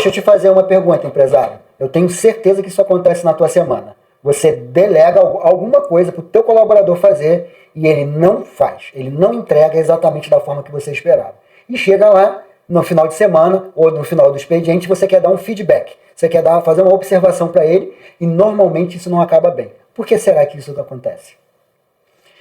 Deixa eu te fazer uma pergunta, empresário. Eu tenho certeza que isso acontece na tua semana. Você delega alguma coisa para o teu colaborador fazer e ele não faz. Ele não entrega exatamente da forma que você esperava. E chega lá no final de semana ou no final do expediente, você quer dar um feedback. Você quer fazer uma observação para ele e normalmente isso não acaba bem. Por que será que isso acontece?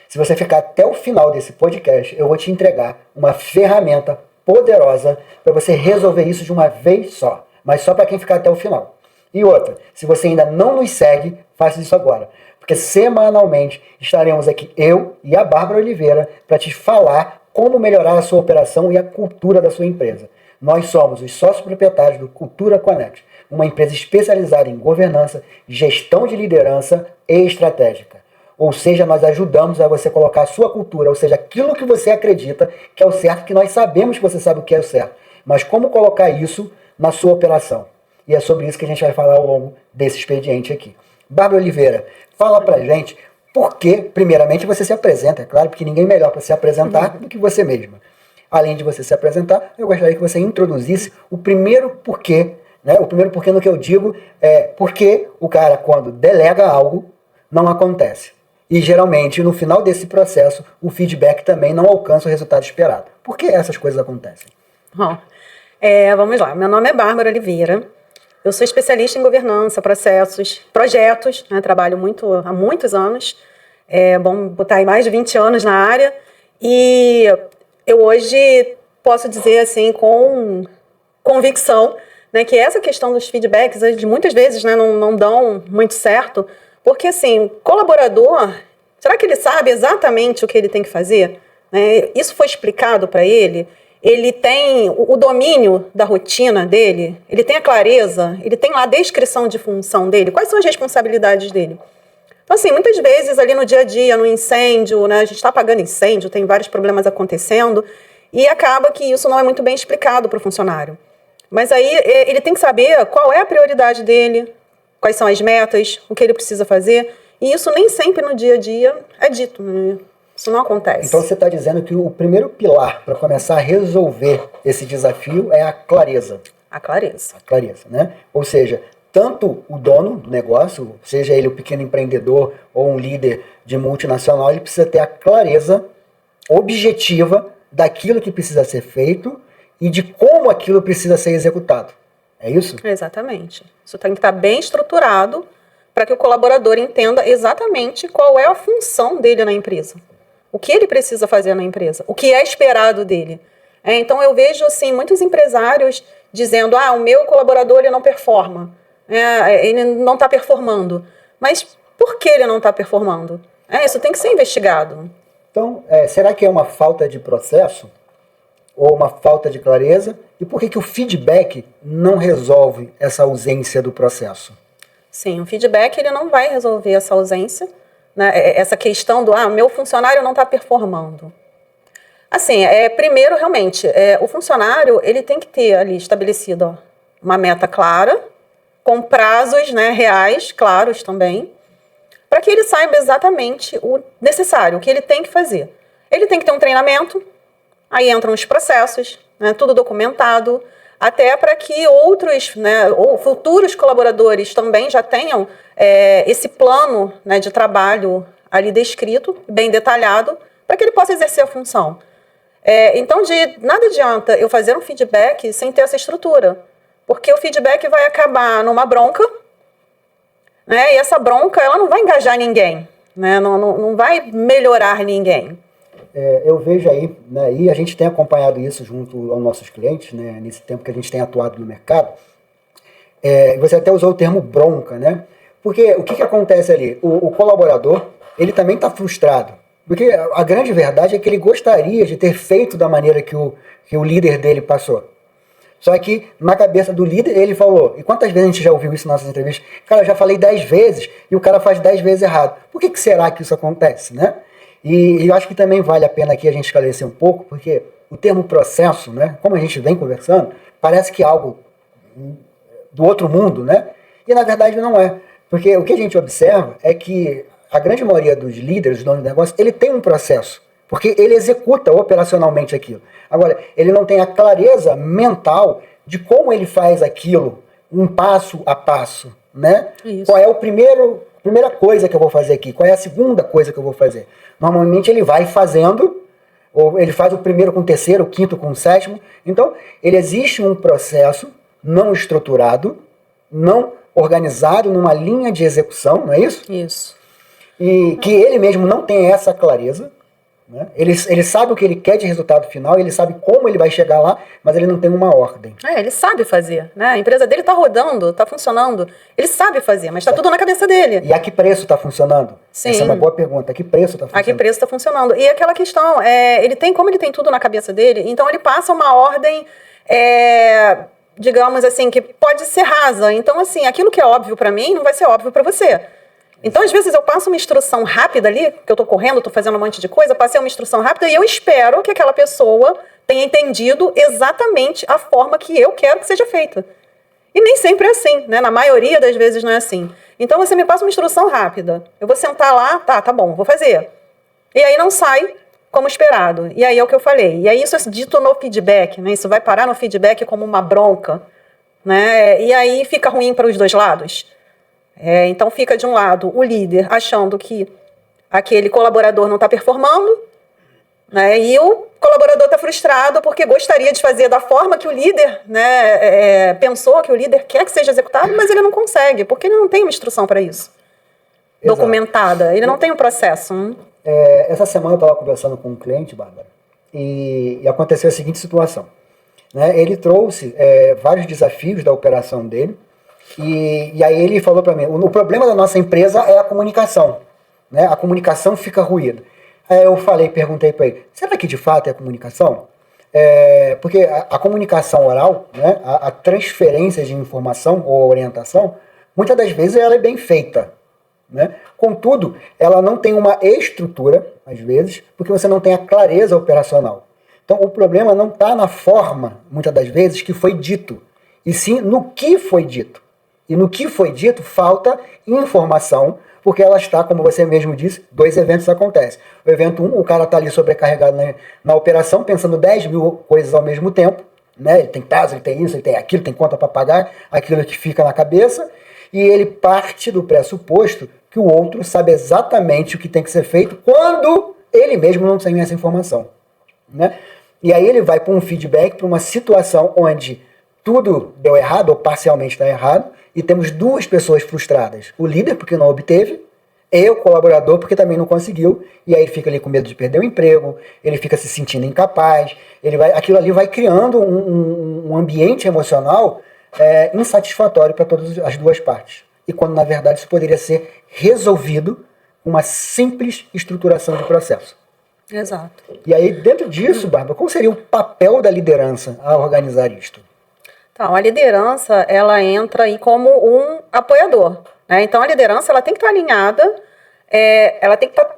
Se você ficar até o final desse podcast, eu vou te entregar uma ferramenta poderosa para você resolver isso de uma vez só. Mas só para quem ficar até o final. E outra, se você ainda não nos segue, faça isso agora. Porque semanalmente estaremos aqui, eu e a Bárbara Oliveira, para te falar como melhorar a sua operação e a cultura da sua empresa. Nós somos os sócios proprietários do Cultura Connect, uma empresa especializada em governança, gestão de liderança e estratégica. Ou seja, nós ajudamos a você colocar a sua cultura, ou seja, aquilo que você acredita que é o certo, que nós sabemos que você sabe o que é o certo. Mas como colocar isso na sua operação? E é sobre isso que a gente vai falar ao longo desse expediente aqui. Bárbara Oliveira, fala pra gente por que, primeiramente, você se apresenta, é claro, porque ninguém melhor para se apresentar do que você mesma. Além de você se apresentar, eu gostaria que você introduzisse o primeiro porquê, né? O primeiro porquê no que eu digo é porque o cara, quando delega algo, não acontece. E geralmente, no final desse processo, o feedback também não alcança o resultado esperado. Por que essas coisas acontecem? Bom, vamos lá. Meu nome é Bárbara Oliveira. Eu sou especialista em governança, processos, projetos, né? Trabalho há muitos anos. Vamos botar aí mais de 20 anos na área. E eu hoje posso dizer assim, com convicção, né, que essa questão dos feedbacks, muitas vezes, né, não dão muito certo. Porque, assim, colaborador, será que ele sabe exatamente o que ele tem que fazer? Isso foi explicado para ele? Ele tem o domínio da rotina dele? Ele tem a clareza? Ele tem lá a descrição de função dele? Quais são as responsabilidades dele? Então, assim, muitas vezes ali no dia a dia, no incêndio, né, a gente está apagando incêndio, tem vários problemas acontecendo, e acaba que isso não é muito bem explicado para o funcionário. Mas aí ele tem que saber qual é a prioridade dele, quais são as metas, o que ele precisa fazer. E isso nem sempre no dia a dia é dito, né? Isso não acontece. Então você está dizendo que o primeiro pilar para começar a resolver esse desafio é a clareza. A clareza. A clareza, né? Ou seja, tanto o dono do negócio, seja ele o pequeno empreendedor ou um líder de multinacional, ele precisa ter a clareza objetiva daquilo que precisa ser feito e de como aquilo precisa ser executado. É isso? Exatamente. Isso tem que estar bem estruturado para que o colaborador entenda exatamente qual é a função dele na empresa. O que ele precisa fazer na empresa. O que é esperado dele. Então eu vejo assim, muitos empresários dizendo, o meu colaborador ele não performa. Ele não está performando. Mas por que ele não está performando? Isso tem que ser investigado. Então, será que é uma falta de processo? Ou uma falta de clareza? E por que o feedback não resolve essa ausência do processo? Sim, o feedback ele não vai resolver essa ausência, né? Essa questão do meu funcionário não está performando. Assim, primeiro, realmente, o funcionário ele tem que ter ali estabelecido uma meta clara, com prazos, né, reais, claros também, para que ele saiba exatamente o necessário, o que ele tem que fazer. Ele tem que ter um treinamento. Aí entram os processos, né, tudo documentado, até para que outros, né, ou futuros colaboradores também já tenham esse plano, né, de trabalho ali descrito, bem detalhado, para que ele possa exercer a função. Então, nada adianta eu fazer um feedback sem ter essa estrutura, porque o feedback vai acabar numa bronca, né, e essa bronca ela não vai engajar ninguém, né, não vai melhorar ninguém. Eu vejo aí, né, e a gente tem acompanhado isso junto aos nossos clientes, né, nesse tempo que a gente tem atuado no mercado. Você até usou o termo bronca, né? Porque o que acontece ali? O colaborador, ele também está frustrado. Porque a grande verdade é que ele gostaria de ter feito da maneira que o líder dele passou. Só que na cabeça do líder ele falou, e quantas vezes a gente já ouviu isso nas nossas entrevistas? Cara, eu já falei 10 vezes e o cara faz 10 vezes errado. Por que será que isso acontece, né? E eu acho que também vale a pena aqui a gente esclarecer um pouco, porque o termo processo, né, como a gente vem conversando, parece que é algo do outro mundo, né? E na verdade não é. Porque o que a gente observa é que a grande maioria dos líderes, dos donos de negócio, ele tem um processo, porque ele executa operacionalmente aquilo. Agora, ele não tem a clareza mental de como ele faz aquilo, um passo a passo, né? Isso. Qual é a primeira coisa que eu vou fazer aqui? Qual é a segunda coisa que eu vou fazer? Normalmente ele vai fazendo, ou ele faz o primeiro com o terceiro, o quinto com o sétimo. Então, ele existe um processo não estruturado, não organizado numa linha de execução, não é isso? Isso. E que ele mesmo não tem essa clareza, né? Ele sabe o que ele quer de resultado final, ele sabe como ele vai chegar lá, mas ele não tem uma ordem. Ele sabe fazer, né? A empresa dele está rodando, está funcionando. Ele sabe fazer, mas está tudo na cabeça dele. E a que preço está funcionando? Sim. Essa é uma boa pergunta. A que preço está funcionando? A que preço está funcionando? E aquela questão, como ele tem tudo na cabeça dele, então ele passa uma ordem, digamos assim, que pode ser rasa. Então, assim, aquilo que é óbvio para mim não vai ser óbvio para você. Então, às vezes, eu passo uma instrução rápida ali, que eu estou correndo, estou fazendo um monte de coisa, passei uma instrução rápida e eu espero que aquela pessoa tenha entendido exatamente a forma que eu quero que seja feita. E nem sempre é assim, né? Na maioria das vezes não é assim. Então, você me passa uma instrução rápida. Eu vou sentar lá, tá bom, vou fazer. E aí não sai como esperado. E aí é o que eu falei. E aí isso é dito no feedback, né? Isso vai parar no feedback como uma bronca, né? E aí fica ruim para os dois lados. Então fica de um lado o líder achando que aquele colaborador não está performando, né, e o colaborador está frustrado porque gostaria de fazer da forma que o líder, né, pensou, que o líder quer que seja executado, mas ele não consegue, porque ele não tem uma instrução para isso. Exato. Documentada, ele não tem um processo. Essa semana eu estava conversando com um cliente, Bárbara, e aconteceu a seguinte situação, né, ele trouxe vários desafios da operação dele. E aí ele falou para mim, o problema da nossa empresa é a comunicação, né? A comunicação fica ruída. Aí eu perguntei para ele, será que de fato é a comunicação? Porque a comunicação oral, né? A transferência de informação ou orientação, muitas das vezes ela é bem feita, né? Contudo, ela não tem uma estrutura, às vezes, porque você não tem a clareza operacional. Então o problema não está na forma, muitas das vezes, que foi dito, e sim no que foi dito. E no que foi dito, falta informação, porque ela está, como você mesmo disse, 2 eventos acontecem. O evento 1, o cara está ali sobrecarregado na operação, pensando 10 mil coisas ao mesmo tempo, né? Ele tem prazo, ele tem isso, ele tem aquilo, tem conta para pagar, aquilo que fica na cabeça, e ele parte do pressuposto que o outro sabe exatamente o que tem que ser feito quando ele mesmo não tem essa informação, né? E aí ele vai para um feedback, para uma situação onde tudo deu errado, ou parcialmente está errado, e temos 2 pessoas frustradas. O líder, porque não obteve, e o colaborador, porque também não conseguiu, e aí ele fica ali com medo de perder o emprego, ele fica se sentindo incapaz, aquilo ali vai criando um ambiente emocional insatisfatório para todas as 2 partes. E quando, na verdade, isso poderia ser resolvido com uma simples estruturação de processo. Exato. E aí, dentro disso, Bárbara, qual seria o papel da liderança a organizar isto? Então, a liderança, ela entra aí como um apoiador, né? Então, a liderança, ela tem que estar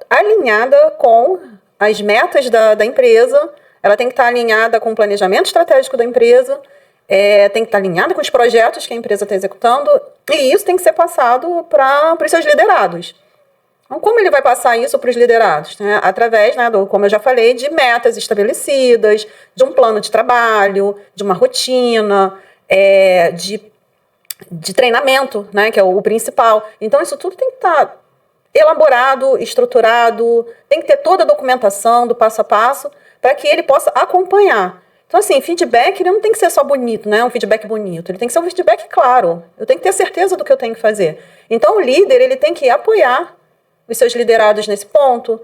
alinhada, com as metas da empresa, ela tem que estar alinhada com o planejamento estratégico da empresa, tem que estar alinhada com os projetos que a empresa está executando, e isso tem que ser passado para os seus liderados. Então, como ele vai passar isso para os liderados? Né? Através, como eu já falei, de metas estabelecidas, de um plano de trabalho, de uma rotina, de treinamento, né, que é o principal. Então, isso tudo tem que estar elaborado, estruturado, tem que ter toda a documentação do passo a passo para que ele possa acompanhar. Então, assim, feedback ele não tem que ser só bonito, né? Um feedback bonito. Ele tem que ser um feedback claro. Eu tenho que ter certeza do que eu tenho que fazer. Então, o líder ele tem que apoiar os seus liderados nesse ponto,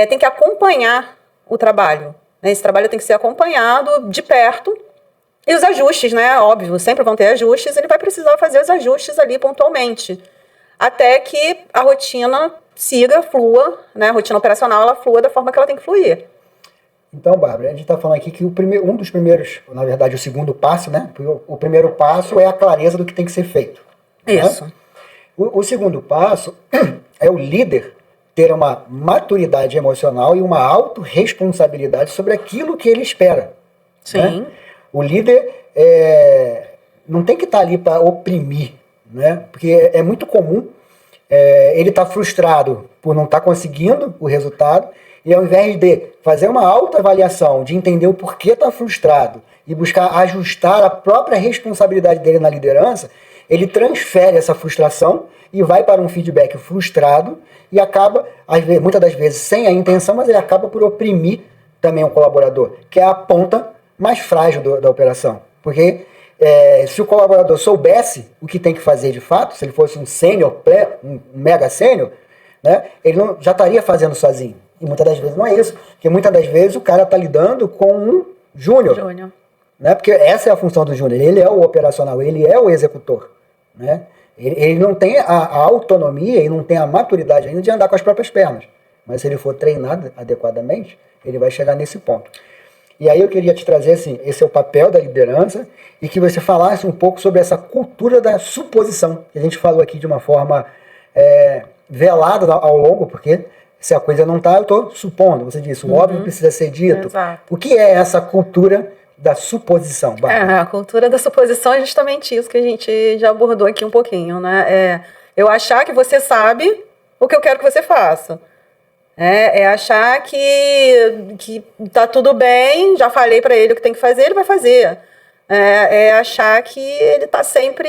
tem que acompanhar o trabalho. Né? Esse trabalho tem que ser acompanhado de perto. E os ajustes, né? Óbvio, sempre vão ter ajustes. Ele vai precisar fazer os ajustes ali pontualmente. Até que a rotina flua, né? A rotina operacional, ela flua da forma que ela tem que fluir. Então, Bárbara, a gente está falando aqui que um dos primeiros, na verdade, o segundo passo, né? O primeiro passo é a clareza do que tem que ser feito. Isso. Né? O segundo passo é o líder ter uma maturidade emocional e uma autorresponsabilidade sobre aquilo que ele espera. Sim. Né? O líder não tem que estar ali para oprimir, né? Porque é muito comum ele estar frustrado por não estar conseguindo o resultado, E ao invés de fazer uma autoavaliação, de entender o porquê está frustrado e buscar ajustar a própria responsabilidade dele na liderança, ele transfere essa frustração e vai para um feedback frustrado e acaba, muitas das vezes, sem a intenção, mas ele acaba por oprimir também o colaborador, que é a ponta mais frágil da operação. Porque se o colaborador soubesse o que tem que fazer de fato, se ele fosse um sênior, um mega sênior, né, ele não, já estaria fazendo sozinho. E muitas das vezes não é isso, porque muitas das vezes o cara está lidando com um júnior. Né, porque essa é a função do júnior, ele é o operacional, ele é o executor. Né? Ele não tem a autonomia e não tem a maturidade ainda de andar com as próprias pernas. Mas se ele for treinado adequadamente, ele vai chegar nesse ponto. E aí eu queria te trazer, assim, esse é o papel da liderança, e que você falasse um pouco sobre essa cultura da suposição, que a gente falou aqui de uma forma velada ao longo, porque se a coisa não está, eu estou supondo. Você disse, o óbvio precisa ser dito. Exato. O que é essa cultura da suposição, Bárbara? A cultura da suposição é justamente isso que a gente já abordou aqui um pouquinho, né? Eu achar que você sabe o que eu quero que você faça. É achar que tá tudo bem, já falei para ele o que tem que fazer, ele vai fazer. É achar que ele tá sempre...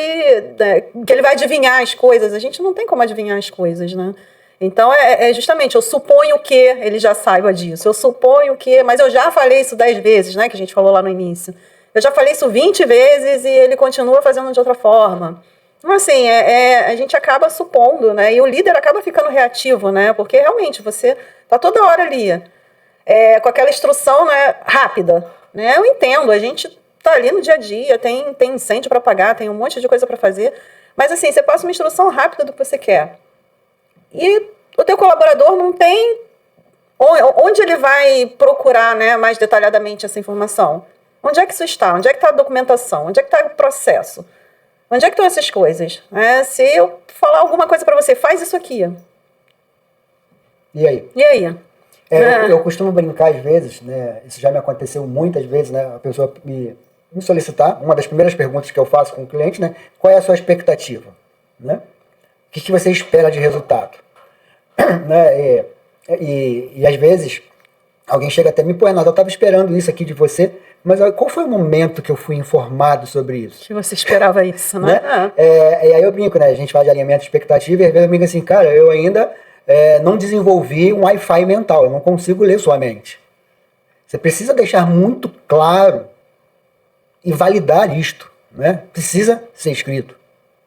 que ele vai adivinhar as coisas. A gente não tem como adivinhar as coisas, né? Então, justamente, eu suponho que ele já saiba disso. Eu suponho que... Mas eu já falei isso 10 vezes, né? Que a gente falou lá no início. Eu já falei isso 20 vezes e ele continua fazendo de outra forma. Então, assim, a gente acaba supondo, né? E o líder acaba ficando reativo, né? Porque, realmente, você tá toda hora ali com aquela instrução, né, rápida. Né? Eu entendo, a gente tá ali no dia a dia, tem incêndio para apagar, tem um monte de coisa para fazer. Mas, assim, você passa uma instrução rápida do que você quer. E o teu colaborador não tem onde ele vai procurar, né, mais detalhadamente essa informação. Onde é que isso está? Onde é que está a documentação? Onde é que está o processo? Onde é que estão essas coisas? Se eu falar alguma coisa para você, faz isso aqui. E aí? E aí? Eu costumo brincar às vezes, né? Isso já me aconteceu muitas vezes, né? A pessoa me solicitar, uma das primeiras perguntas que eu faço com o cliente, né? Qual é a sua expectativa? Né? O que você espera de resultado? Né? E às vezes alguém chega até mim, pô, Renato, eu estava esperando isso aqui de você, mas qual foi o momento que eu fui informado sobre isso? Que você esperava isso, né? E aí eu brinco, né? A gente fala de alinhamento de expectativa e às vezes eu brinco assim, cara, eu ainda não desenvolvi um Wi-Fi mental, eu não consigo ler sua mente. Você precisa deixar muito claro e validar isto, né? Precisa ser escrito.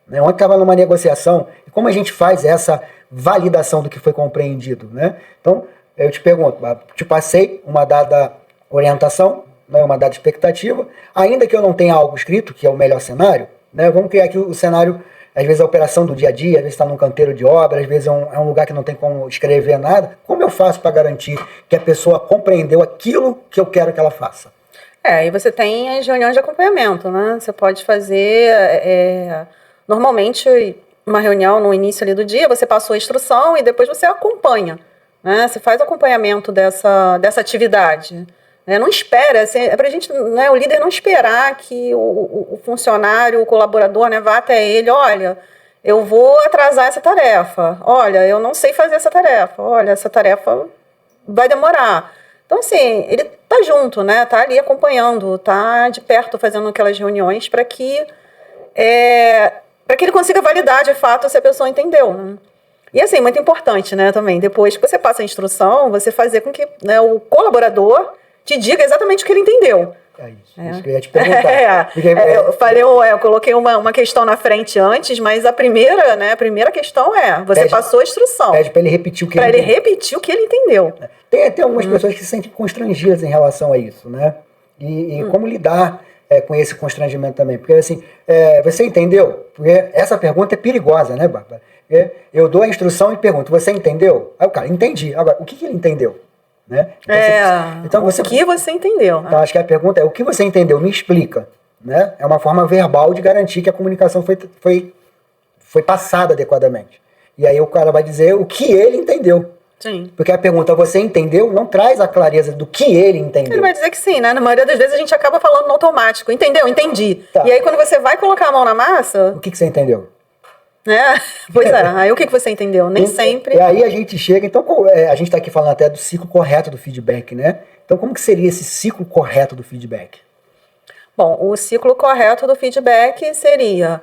Né? Ontem estava numa negociação, e como a gente faz essa validação do que foi compreendido? Né? Então, eu te pergunto, te passei uma dada orientação, né, uma dada expectativa, ainda que eu não tenha algo escrito, que é o melhor cenário, né, vamos criar aqui o cenário, às vezes a operação do dia a dia, às vezes está num canteiro de obra, às vezes é um lugar que não tem como escrever nada. Como eu faço para garantir que a pessoa compreendeu aquilo que eu quero que ela faça? E você tem as reuniões de acompanhamento, né? Você pode fazer, normalmente, uma reunião no início ali do dia, você passou a instrução e depois você acompanha, né? Você faz o acompanhamento dessa atividade. Não espera, assim, é pra gente, né, o líder não esperar que o funcionário, o colaborador, né, vá até ele, olha, eu vou atrasar essa tarefa, olha, eu não sei fazer essa tarefa, olha, essa tarefa vai demorar. Então, assim, ele tá junto, né, tá ali acompanhando, tá de perto fazendo aquelas reuniões para que ele consiga validar de fato se a pessoa entendeu, né? E assim, muito importante, né, também, depois que você passa a instrução, você fazer com que, né, o colaborador te diga exatamente o que ele entendeu. Isso que eu ia te perguntar. Eu coloquei uma questão na frente antes, mas a primeira questão você passou a instrução. Pede para ele repetir o que ele entendeu. Para ele repetir o que ele entendeu. Tem algumas pessoas que se sentem constrangidas em relação a isso, né? E como lidar com esse constrangimento também. Porque assim, você entendeu? Porque essa pergunta é perigosa, né, Bárbara? Eu dou a instrução e pergunto, você entendeu? Aí o cara, entendi. Agora, o que ele entendeu? Né? Então, o que você entendeu? Então, acho que a pergunta é, o que você entendeu? Me explica. Né? É uma forma verbal de garantir que a comunicação foi passada adequadamente. E aí o cara vai dizer o que ele entendeu. Sim. Porque a pergunta, você entendeu? Não traz a clareza do que ele entendeu. Ele vai dizer que sim, né? Na maioria das vezes a gente acaba falando no automático. Entendeu? Entendi. Tá. E aí quando você vai colocar a mão na massa... O que você entendeu? Pois é, aí o que você entendeu? Nem sempre. E aí a gente chega, então a gente está aqui falando até do ciclo correto do feedback, né? Então como que seria esse ciclo correto do feedback? Bom, o ciclo correto do feedback seria,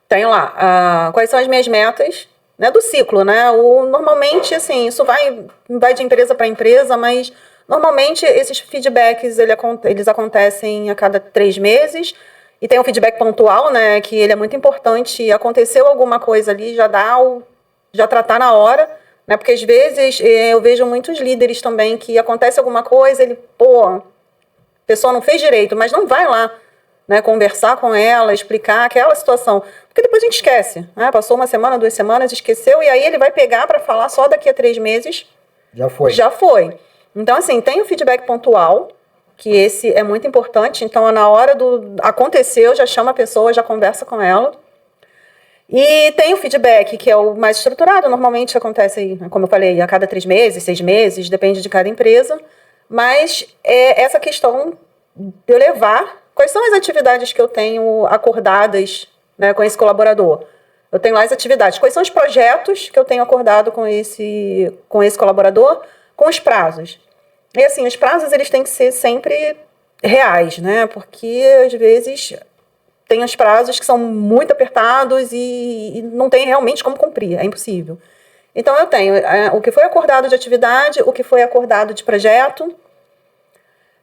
tenho lá, quais são as minhas metas, né, do ciclo, né? Normalmente, assim, isso vai de empresa para empresa, mas normalmente esses feedbacks, eles acontecem a cada 3 meses, e tem um feedback pontual, né, que ele é muito importante. Aconteceu alguma coisa ali, já tratar na hora, né, porque às vezes eu vejo muitos líderes também que acontece alguma coisa, a pessoa não fez direito, mas não vai lá, né, conversar com ela, explicar aquela situação, porque depois a gente esquece, né, passou 1 semana, 2 semanas, esqueceu, e aí ele vai pegar para falar só daqui a 3 meses. Já foi. Então, assim, tem o feedback pontual, que esse é muito importante. Então, na hora aconteceu, já chama a pessoa, já conversa com ela. E tem o feedback, que é o mais estruturado, normalmente acontece aí, como eu falei, a cada 3 meses, 6 meses, depende de cada empresa. Mas é essa questão de eu levar quais são as atividades que eu tenho acordadas, né, com esse colaborador. Eu tenho lá as atividades, quais são os projetos que eu tenho acordado com esse colaborador, com os prazos. E assim, os prazos eles têm que ser sempre reais, né? Porque às vezes tem os prazos que são muito apertados e não tem realmente como cumprir, é impossível. Então eu tenho o que foi acordado de atividade, o que foi acordado de projeto,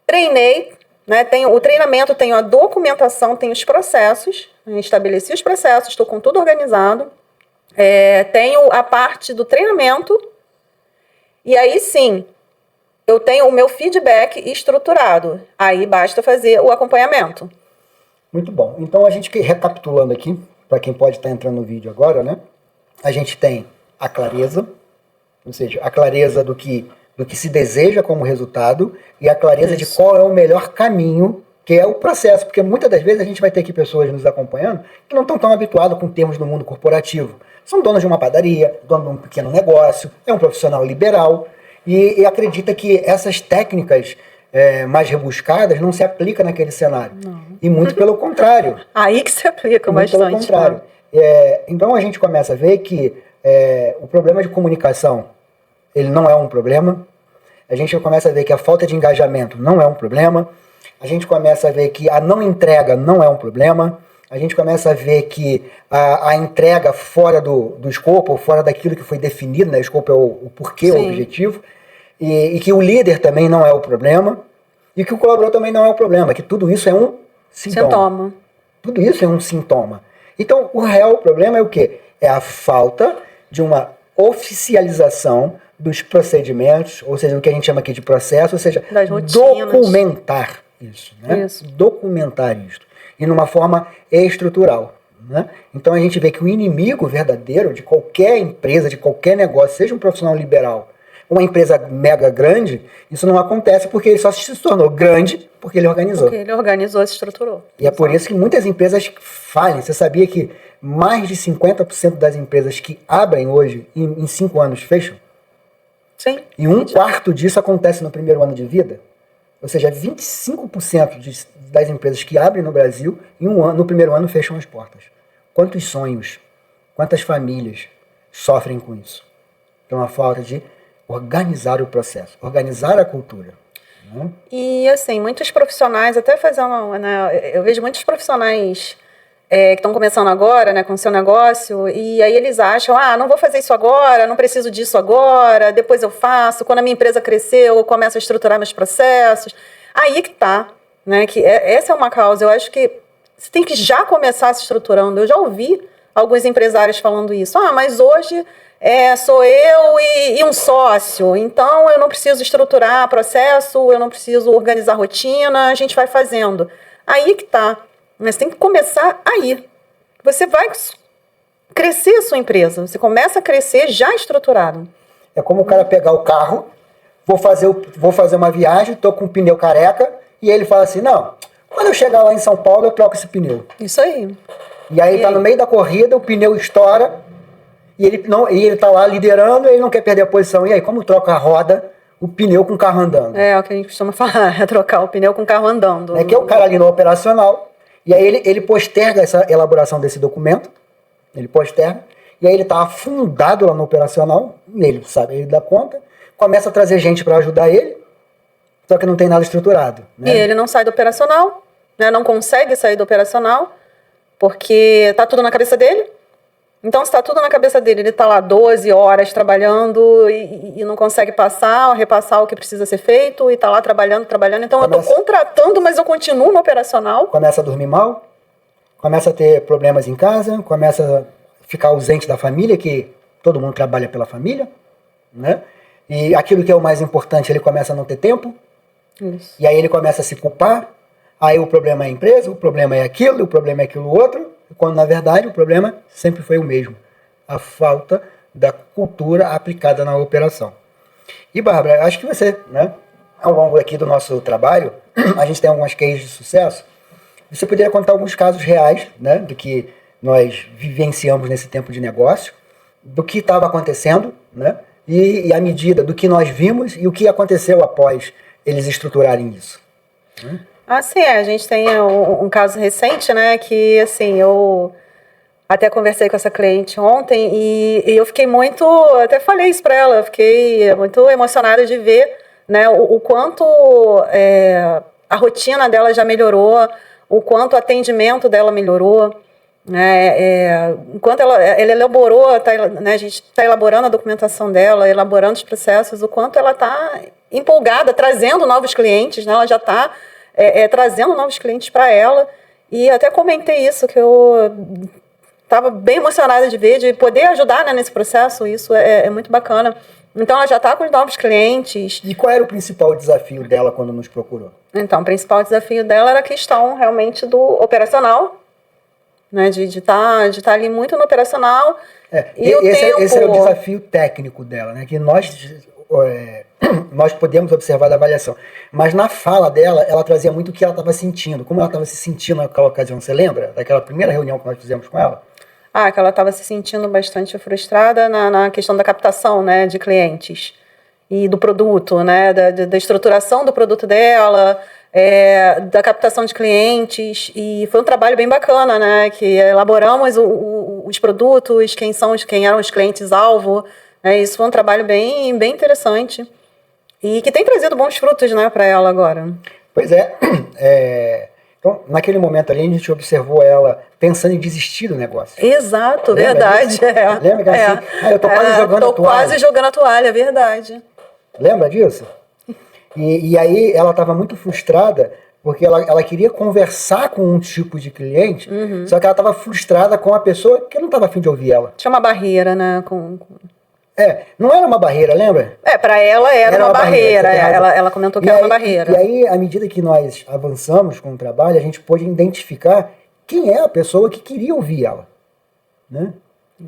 treinei, né? O treinamento, tenho a documentação, tenho os processos, estabeleci os processos, estou com tudo organizado, tenho a parte do treinamento, e aí sim, eu tenho o meu feedback estruturado. Aí basta fazer o acompanhamento. Muito bom. Então, a gente recapitulando aqui, para quem pode estar entrando no vídeo agora, né? A gente tem a clareza, ou seja, a clareza do que se deseja como resultado e a clareza de qual é o melhor caminho, que é o processo. Porque muitas das vezes a gente vai ter aqui pessoas nos acompanhando que não estão tão habituadas com termos do mundo corporativo. São donos de uma padaria, dono de um pequeno negócio, é um profissional liberal, e acredita que essas técnicas mais rebuscadas não se aplicam naquele cenário. Não. E muito pelo contrário. Aí que se aplica bastante. Pelo contrário. Então a gente começa a ver que o problema de comunicação ele não é um problema. A gente começa a ver que a falta de engajamento não é um problema. A gente começa a ver que a não entrega não é um problema. A gente começa a ver que a entrega fora do escopo, ou fora daquilo que foi definido, né? O escopo é o porquê, o objetivo, e que o líder também não é o problema, e que o colaborador também não é o problema, que tudo isso é um sintoma. Tudo isso é um sintoma. Então, o real problema é o quê? É a falta de uma oficialização dos procedimentos, ou seja, o que a gente chama aqui de processo, ou seja, documentar isso, né? Documentar isso. E numa forma estrutural. Né? Então a gente vê que o inimigo verdadeiro de qualquer empresa, de qualquer negócio, seja um profissional liberal, uma empresa mega grande, isso não acontece porque ele só se tornou grande porque ele organizou. Porque ele organizou, se estruturou. E é por isso que muitas empresas falham. Você sabia que mais de 50% das empresas que abrem hoje, em 5 anos, fecham? Sim. E 1/4 disso acontece no primeiro ano de vida? Ou seja, 25% das empresas que abrem no Brasil, no primeiro ano, fecham as portas. Quantos sonhos, quantas famílias sofrem com isso? Então, a falta de organizar o processo, organizar a cultura. Né? E, assim, muitos profissionais, até fazendo, né, eu vejo muitos profissionais que estão começando agora, né, com o seu negócio, e aí eles acham, não vou fazer isso agora, não preciso disso agora, depois eu faço, quando a minha empresa crescer, eu começo a estruturar meus processos. Aí que tá, né, que essa é uma causa, eu acho que você tem que já começar se estruturando. Eu já ouvi alguns empresários falando isso, mas hoje sou eu e um sócio, então eu não preciso estruturar processo, eu não preciso organizar rotina, a gente vai fazendo. Aí que tá. Mas tem que começar aí. Você vai crescer a sua empresa. Você começa a crescer já estruturado. É como o cara pegar o carro, vou fazer uma viagem, estou com um pneu careca, e ele fala assim, não, quando eu chegar lá em São Paulo, eu troco esse pneu. Isso aí. E aí tá no meio da corrida, o pneu estoura, e ele tá lá liderando, e ele não quer perder a posição. E aí, como troca a roda, o pneu com o carro andando? É o que a gente costuma falar, trocar o pneu com o carro andando. Que é o cara ali no operacional, E aí ele posterga essa elaboração desse documento, ele posterga, e aí ele está afundado lá no operacional, ele sabe, ele dá conta, começa a trazer gente para ajudar ele, só que não tem nada estruturado. Né? E ele não sai do operacional, né? Não consegue sair do operacional, porque está tudo na cabeça dele. Então, se está tudo na cabeça dele, ele está lá 12 horas trabalhando e não consegue repassar o que precisa ser feito, e está lá trabalhando. Então, eu estou contratando, mas eu continuo no operacional. Começa a dormir mal, começa a ter problemas em casa, começa a ficar ausente da família, que todo mundo trabalha pela família, né? E aquilo que é o mais importante, ele começa a não ter tempo. Isso. E aí ele começa a se culpar. Aí o problema é a empresa, o problema é aquilo, o problema é aquilo outro. Quando, na verdade, o problema sempre foi o mesmo. A falta da cultura aplicada na operação. E, Bárbara, acho que você, né, ao longo aqui do nosso trabalho, a gente tem algumas cases de sucesso. Você poderia contar alguns casos reais, né, do que nós vivenciamos nesse tempo de negócio, do que estava acontecendo, né, e a medida do que nós vimos e o que aconteceu após eles estruturarem isso. Sim, a gente tem um caso recente, né, que, assim, eu até conversei com essa cliente ontem e eu fiquei muito, até falei isso para ela, eu fiquei muito emocionada de ver, né, o quanto a rotina dela já melhorou, o quanto o atendimento dela melhorou, né, enquanto ela elaborou, né, a gente está elaborando a documentação dela, elaborando os processos, o quanto ela está empolgada, trazendo novos clientes, né, ela já está trazendo novos clientes para ela, e até comentei isso, que eu estava bem emocionada de ver, de poder ajudar, né, nesse processo, isso é muito bacana. Então, ela já está com os novos clientes. E qual era o principal desafio dela quando nos procurou? Então, o principal desafio dela era a questão realmente do operacional, né, de estar ali muito no operacional. Esse é o desafio técnico dela, né, que nós podemos observar da avaliação. Mas na fala dela, ela trazia muito o que ela estava sentindo, como ela estava se sentindo naquela ocasião. Você lembra daquela primeira reunião que nós fizemos com ela? Que ela estava se sentindo bastante frustrada na questão da captação, né, de clientes e do produto, né, da estruturação do produto dela, da captação de clientes, e foi um trabalho bem bacana, né, que elaboramos os produtos, quem eram os clientes-alvo, né, isso foi um trabalho bem, bem interessante e que tem trazido bons frutos, né, para ela agora. Pois então, naquele momento ali, a gente observou ela pensando em desistir do negócio. Exato, Lembra verdade. Lembra que assim, eu tô quase jogando a toalha. Tô quase jogando a toalha, verdade. Lembra disso? E aí ela estava muito frustrada, porque ela queria conversar com um tipo de cliente, só que ela estava frustrada com a pessoa que não estava a fim de ouvir ela. Tinha uma barreira, né? Não era uma barreira, lembra? Para ela era uma barreira. Ela comentou que era uma barreira. E aí, à medida que nós avançamos com o trabalho, a gente pôde identificar quem é a pessoa que queria ouvir ela. Né?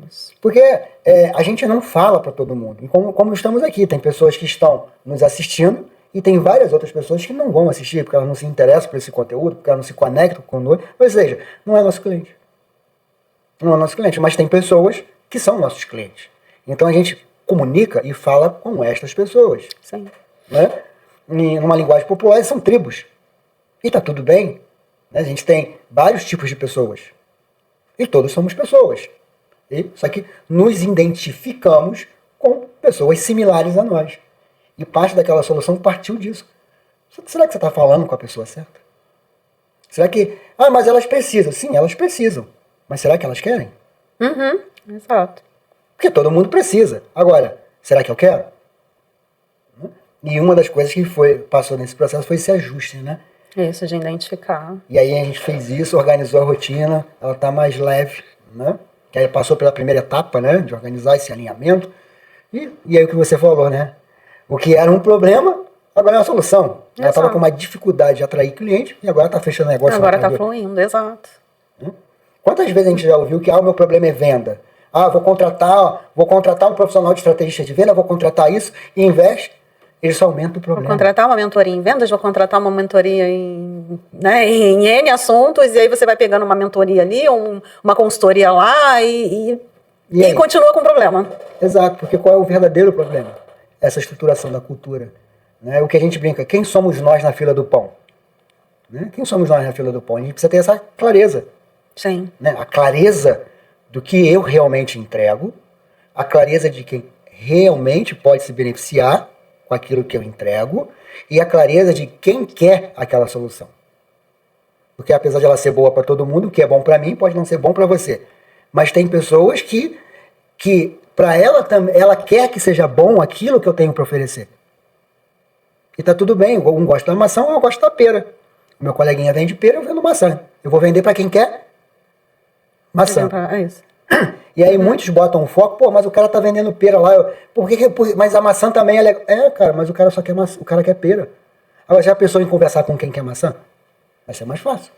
Isso. Porque a gente não fala para todo mundo. E como estamos aqui, tem pessoas que estão nos assistindo e tem várias outras pessoas que não vão assistir porque elas não se interessam por esse conteúdo, porque elas não se conectam conosco. Ou seja, não é nosso cliente. Não é nosso cliente, mas tem pessoas que são nossos clientes. Então a gente comunica e fala com estas pessoas. Sim. Né? E numa linguagem popular, são tribos. E tá tudo bem. Né? A gente tem vários tipos de pessoas. E todos somos pessoas. Só que nos identificamos com pessoas similares a nós. E parte daquela solução partiu disso. Será que você está falando com a pessoa certa? Será que... mas elas precisam. Sim, elas precisam. Mas será que elas querem? Exato. Porque todo mundo precisa. Agora, será que eu quero? E uma das coisas que passou nesse processo foi esse ajuste, né? Isso, de identificar. E aí a gente fez isso, organizou a rotina, ela está mais leve, né? Que aí passou pela primeira etapa, né? De organizar esse alinhamento. E aí o que você falou, né? O que era um problema, agora é uma solução. Ela estava com uma dificuldade de atrair cliente e agora está fechando negócio. Agora está fluindo, exato. Quantas vezes a gente já ouviu que o meu problema é venda? Vou contratar um profissional de estrategista de venda, vou contratar isso, e investe, ele só aumenta o problema. Vou contratar uma mentoria em vendas, vou contratar uma mentoria em N assuntos, e aí você vai pegando uma mentoria ali, uma consultoria lá, e continua com o problema. Exato, porque qual é o verdadeiro problema? Essa estruturação da cultura. Né? O que a gente brinca, quem somos nós na fila do pão? Né? Quem somos nós na fila do pão? A gente precisa ter essa clareza. Sim. Né? A clareza do que eu realmente entrego, a clareza de quem realmente pode se beneficiar com aquilo que eu entrego e a clareza de quem quer aquela solução. Porque apesar de ela ser boa para todo mundo, o que é bom para mim pode não ser bom para você. Mas tem pessoas que para ela quer que seja bom aquilo que eu tenho para oferecer. E tá tudo bem, um gosta da maçã, eu gosto da pera. O meu coleguinha vende pera, eu vendo maçã. Eu vou vender para quem quer maçã. É isso. E aí muitos botam um foco, pô, mas o cara tá vendendo pera lá. Mas a maçã também é legal. É, cara, mas o cara só quer maçã, o cara quer pera. Agora, já pensou em conversar com quem quer maçã? Vai ser mais fácil.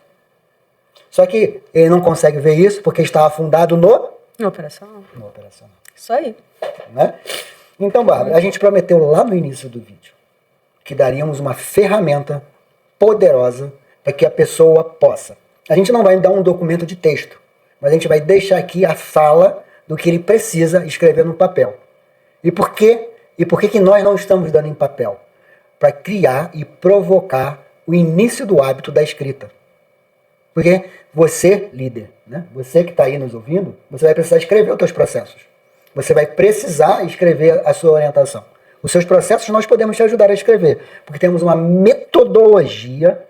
Só que ele não consegue ver isso porque está afundado No operacional. no operacional. Isso aí. Né? Então, Bárbara, a gente prometeu lá no início do vídeo que daríamos uma ferramenta poderosa para que a pessoa possa. A gente não vai dar um documento de texto, mas a gente vai deixar aqui a fala do que ele precisa escrever no papel. E por quê? E por que nós não estamos dando em papel? Para criar e provocar o início do hábito da escrita. Porque você, líder, né? Você que está aí nos ouvindo, você vai precisar escrever os seus processos. Você vai precisar escrever a sua orientação. Os seus processos nós podemos te ajudar a escrever, porque temos uma metodologia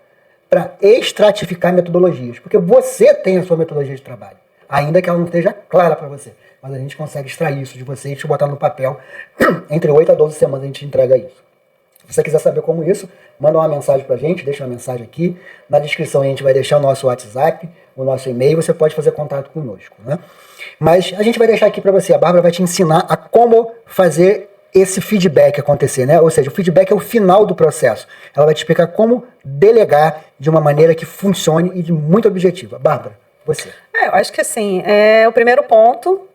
para estratificar metodologias. Porque você tem a sua metodologia de trabalho, ainda que ela não esteja clara para você. Mas a gente consegue extrair isso de você e te botar no papel. Entre 8 a 12 semanas a gente entrega isso. Se você quiser saber como isso, manda uma mensagem pra gente, deixa uma mensagem aqui. Na descrição a gente vai deixar o nosso WhatsApp, o nosso e-mail, você pode fazer contato conosco. Né? Mas a gente vai deixar aqui para você, a Bárbara vai te ensinar a como fazer esse feedback acontecer, né? Ou seja, o feedback é o final do processo. Ela vai te explicar como delegar de uma maneira que funcione e de muito objetiva. Bárbara, você. Eu acho que assim, o primeiro ponto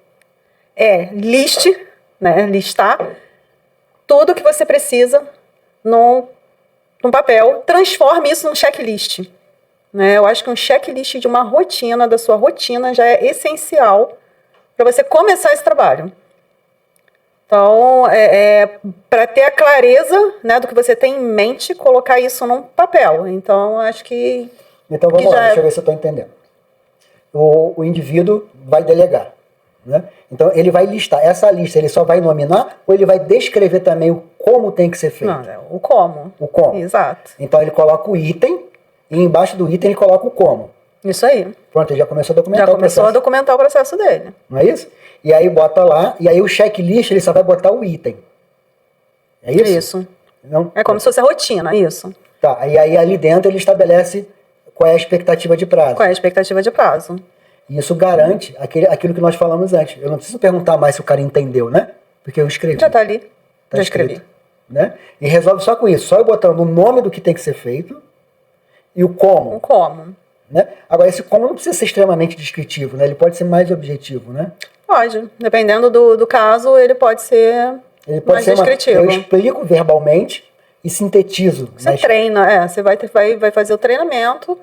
é listar tudo que você precisa num papel, transforme isso num checklist. Né? Eu acho que um checklist de uma rotina, da sua rotina, já é essencial para você começar esse trabalho. Então, para ter a clareza, né, do que você tem em mente, colocar isso num papel. Então, acho que... Então, vamos lá, deixa eu ver se eu estou entendendo. O indivíduo vai delegar. Né? Então, ele vai listar. Essa lista, ele só vai nominar ou ele vai descrever também o como tem que ser feito? Não, o como. O como. Exato. Então, ele coloca o item e embaixo do item ele coloca o como. Isso aí. Pronto, ele já começou a documentar Já começou a documentar o processo dele. Não é isso? E aí bota lá, e aí o checklist ele só vai botar o item. É isso? Isso. Não? É como se fosse a rotina, isso. Tá, e aí ali dentro ele estabelece qual é a expectativa de prazo. Qual é a expectativa de prazo? E isso garante aquilo que nós falamos antes. Eu não preciso perguntar mais se o cara entendeu, né? Porque eu escrevi. Já está ali. Tá Já escrito, escrevi. Né? E resolve só com isso. Só eu botando o nome do que tem que ser feito e o como. O como. Né? Agora, esse como não precisa ser extremamente descritivo, né? Ele pode ser mais objetivo, né? Pode. Dependendo do caso, ele pode ser mais descritivo. Eu explico verbalmente e sintetizo. Você treina, você vai fazer o treinamento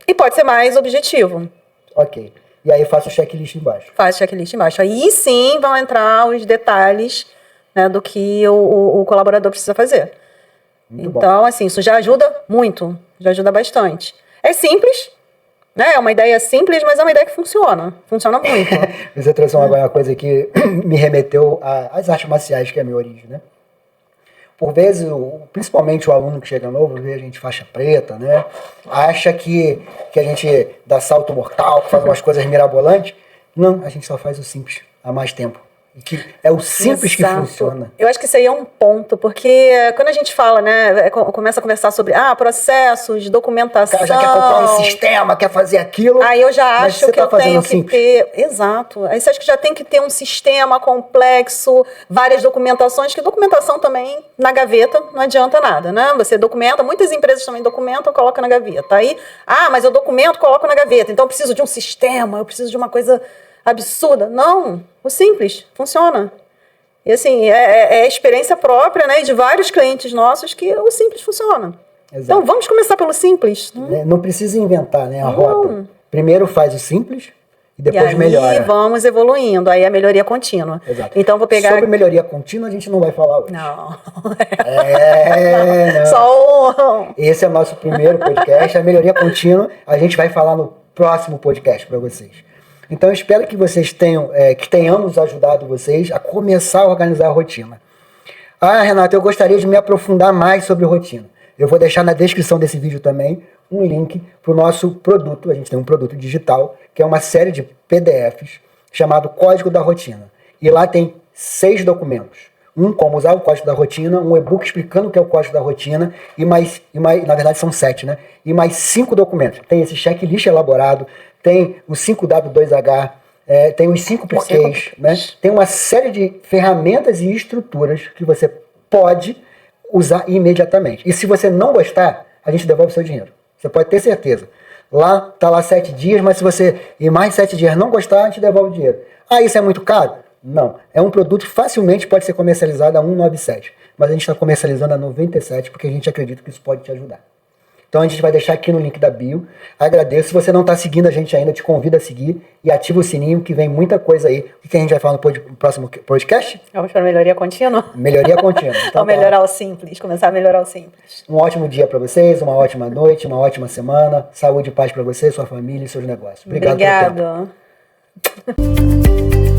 e pode ser mais objetivo. Ok. E aí faço o checklist embaixo. Faz o checklist embaixo. Aí sim vão entrar os detalhes, né, do que o colaborador precisa fazer. Muito então, bom. assim, isso já ajuda muito, já ajuda bastante. É simples, né? É uma ideia simples, mas é uma ideia que funciona. Funciona muito. Você trouxe uma coisa que me remeteu às artes marciais, que é a minha origem, né? Por vezes, principalmente o aluno que chega novo, vê a gente faixa preta, né? Acha que a gente dá salto mortal, que faz umas coisas mirabolantes. Não, a gente só faz o simples há mais tempo. E que é o simples que funciona. Eu acho que isso aí é um ponto, porque quando a gente fala, né, começa a conversar sobre processos, documentação... O cara já quer comprar um sistema, quer fazer aquilo... Aí eu já acho que eu tenho simples. que ter... Exato. Aí você acha que já tem que ter um sistema complexo, várias documentações, que documentação também, na gaveta, não adianta nada, né? Você documenta, muitas empresas também documentam, colocam na gaveta. Aí, mas eu documento, coloco na gaveta, então eu preciso de um sistema, eu preciso de uma coisa... absurda. Não, o simples funciona. E assim, é experiência própria, né, de vários clientes nossos que o simples funciona. Exato. Então vamos começar pelo simples. Não precisa inventar, né, a rota. Primeiro faz o simples e depois aí melhora. Vamos evoluindo, aí a melhoria contínua. Exato. Então vou pegar... Sobre melhoria contínua a gente não vai falar hoje. Não. Não. Só Não. Esse é o nosso primeiro podcast, a melhoria contínua. A gente vai falar no próximo podcast para vocês. Então, eu espero que vocês que tenhamos ajudado vocês a começar a organizar a rotina. Renato, eu gostaria de me aprofundar mais sobre rotina. Eu vou deixar na descrição desse vídeo também um link para o nosso produto. A gente tem um produto digital, que é uma série de PDFs, chamado Código da Rotina. E lá tem 6 documentos. Como usar o Código da Rotina, um e-book explicando o que é o Código da Rotina, na verdade são 7, né? E mais 5 documentos. Tem esse checklist elaborado, tem o 5W2H, tem os 5 porquês, né? Tem uma série de ferramentas e estruturas que você pode usar imediatamente. E se você não gostar, a gente devolve o seu dinheiro. Você pode ter certeza. Tá lá 7 dias, mas se você em mais 7 dias não gostar, a gente devolve o dinheiro. Isso é muito caro? Não. É um produto que facilmente pode ser comercializado a 197. Mas a gente está comercializando a 97 porque a gente acredita que isso pode te ajudar. Então a gente vai deixar aqui no link da bio. Agradeço. Se você não está seguindo a gente ainda, te convido a seguir e ativa o sininho que vem muita coisa aí. O que a gente vai falar no próximo podcast? Vamos para melhoria contínua? Melhoria contínua. Então, melhorar o simples, começar a melhorar o simples. Um ótimo dia para vocês, uma ótima noite, uma ótima semana. Saúde e paz para você, sua família e seus negócios. Obrigado. Pelo tempo.